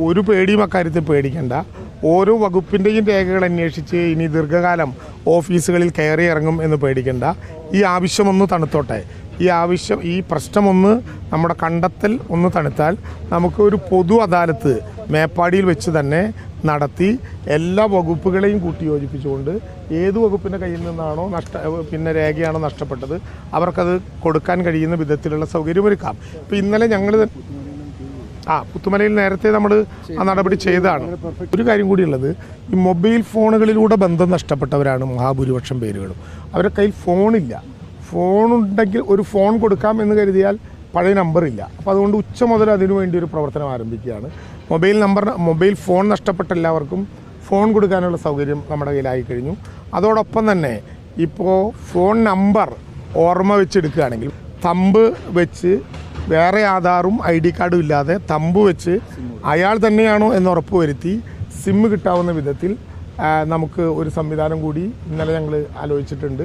ഒരു പേടിയും അക്കാര്യത്തിൽ പേടിക്കേണ്ട. ഓരോ വകുപ്പിൻ്റെയും രേഖകൾ അന്വേഷിച്ച് ഇനി ദീർഘകാലം ഓഫീസുകളിൽ കയറി ഇറങ്ങും എന്ന് പേടിക്കേണ്ട. ഈ ആവശ്യമൊന്ന് തണുത്തോട്ടെ. ഈ പ്രശ്നമൊന്ന് നമ്മുടെ കണ്ടെത്തൽ ഒന്ന് തണുത്താൽ നമുക്ക് ഒരു പൊതു അദാലത്ത് മേപ്പാടിയിൽ വെച്ച് തന്നെ നടത്തി എല്ലാ വകുപ്പുകളെയും കൂട്ടിയോജിപ്പിച്ചുകൊണ്ട് ഏത് വകുപ്പിൻ്റെ കയ്യിൽ നിന്നാണോ രേഖയാണോ നഷ്ടപ്പെട്ടത് അവർക്കത് കൊടുക്കാൻ കഴിയുന്ന വിധത്തിലുള്ള സൗകര്യമൊരുക്കാം. ഇപ്പോൾ ഇന്നലെ ഞങ്ങൾ പുത്തുമലയിൽ നേരത്തെ നമ്മൾ ആ നടപടി ചെയ്തതാണ്. ഒരു കാര്യം കൂടിയുള്ളത്, ഈ മൊബൈൽ ഫോണുകളിലൂടെ ബന്ധം നഷ്ടപ്പെട്ടവരാണ് മഹാഭൂരിപക്ഷം പേരുകളും. അവരുടെ കയ്യിൽ ഫോണില്ല. ഫോണുണ്ടെങ്കിൽ ഒരു ഫോൺ കൊടുക്കാം എന്ന് കരുതിയാൽ പഴയ നമ്പറില്ല. അപ്പോൾ അതുകൊണ്ട് ഉച്ച മുതൽ അതിനു വേണ്ടി ഒരു പ്രവർത്തനം ആരംഭിക്കുകയാണ്. മൊബൈൽ ഫോൺ നഷ്ടപ്പെട്ട എല്ലാവർക്കും ഫോൺ കൊടുക്കാനുള്ള സൗകര്യം നമ്മുടെ കയ്യിലായി കഴിഞ്ഞു. അതോടൊപ്പം തന്നെ ഇപ്പോൾ ഫോൺ നമ്പർ ഓർമ്മ വെച്ചെടുക്കുകയാണെങ്കിൽ തമ്പ് വെച്ച് വേറെ ആധാറും ID കാർഡും ഇല്ലാതെ തമ്പ് വെച്ച് അയാൾ തന്നെയാണോ എന്ന് ഉറപ്പ് വരുത്തി സിം കിട്ടാവുന്ന വിധത്തിൽ നമുക്ക് ഒരു സംവിധാനം കൂടി ഇന്നലെ ഞങ്ങൾ ആലോചിച്ചിട്ടുണ്ട്.